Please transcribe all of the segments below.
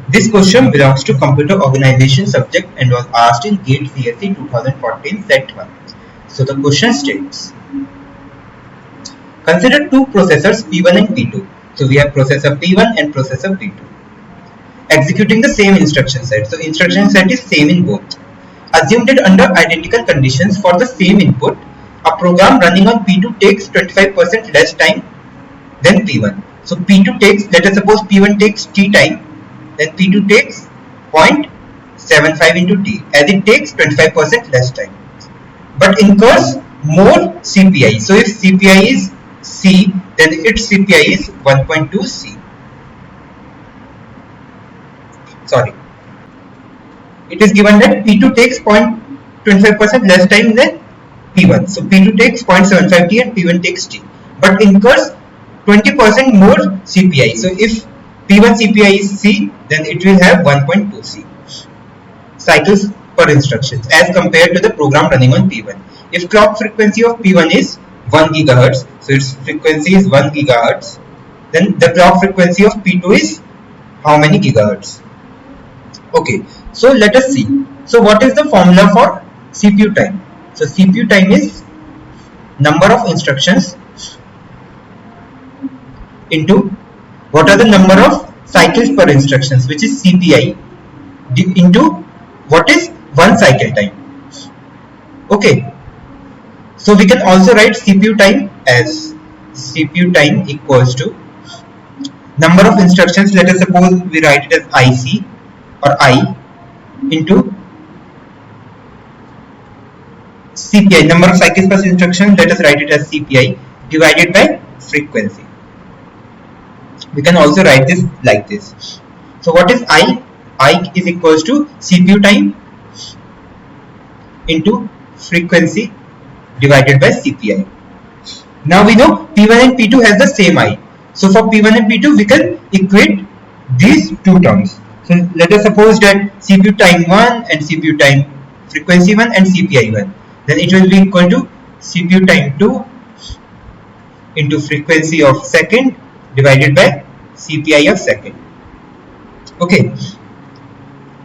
This question belongs to computer organization subject and was asked in GATE CSE 2014 SET-1. So the question states, consider two processors P1 and P2. So we have processor P1 and processor P2 executing the same instruction set. So instruction set is same in both. Assumed that under identical conditions for the same input, a program running on P2 takes 25% less time than P1. So P2 takes, let us suppose P1 takes t time, then P2 takes 0.75 into t, as it takes 25% less time, but incurs more CPI. So if CPI is C, then its CPI is 1.2 C. Sorry. It is given that P2 takes 0.25% less time than P1. So P2 takes 0.75 t and P1 takes t, but incurs 20% more CPI. So if P1 CPI is C, then it will have 1.2 C cycles per instructions as compared to the program running on P1. If clock frequency of P1 is 1 GHz, so its frequency is 1 GHz, then the clock frequency of P2 is how many gigahertz? Okay, so let us see. So what is the formula for CPU time? So CPU time is number of instructions into what are the number of cycles per instructions, which is CPI, into what is one cycle time. Okay, so we can also write CPU time as CPU time equals to number of instructions. Let us suppose we write it as IC or I into CPI, number of cycles per instruction, let us write it as CPI divided by frequency. We can also write this like this. So what is I? I is equals to CPU time into frequency divided by CPI. Now we know P1 and P2 has the same I. So for P1 and P2 we can equate these two terms. So let us suppose that CPU time 1 and CPU time frequency 1 and CPI 1. Then it will be equal to CPU time 2 into frequency of second divided by CPI of second. Okay.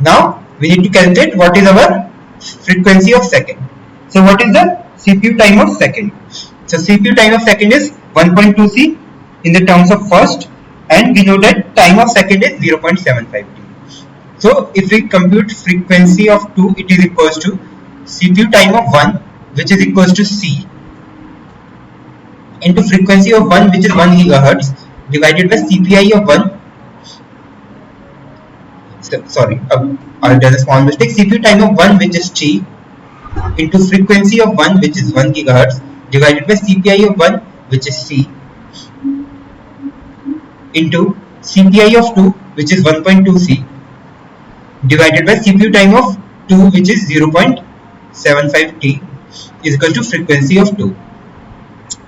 Now we need to calculate what is our frequency of second. So what is the CPU time of second? So CPU time of second is 1.2 C in the terms of first, and we know that time of second is 0.75 t. So if we compute frequency of 2, it is equals to CPU time of 1, which is equals to C, into frequency of 1, which is 1 GHz, divided by CPI of 1. Sorry, there's a small mistake. CPU time of 1, which is T, into frequency of 1, which is 1 GHz, divided by CPI of 1, which is C, into CPI of 2, which is 1.2 C, divided by CPU time of 2, which is 0.75 t, is equal to frequency of 2.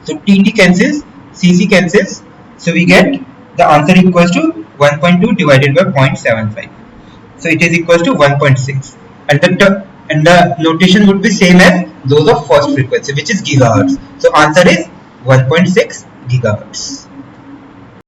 So TT cancels, CC cancels, so we get the answer equals to 1.2 divided by 0.75. So it is equals to 1.6, and the notation would be same as those of first frequency, which is gigahertz. So answer is 1.6 gigahertz.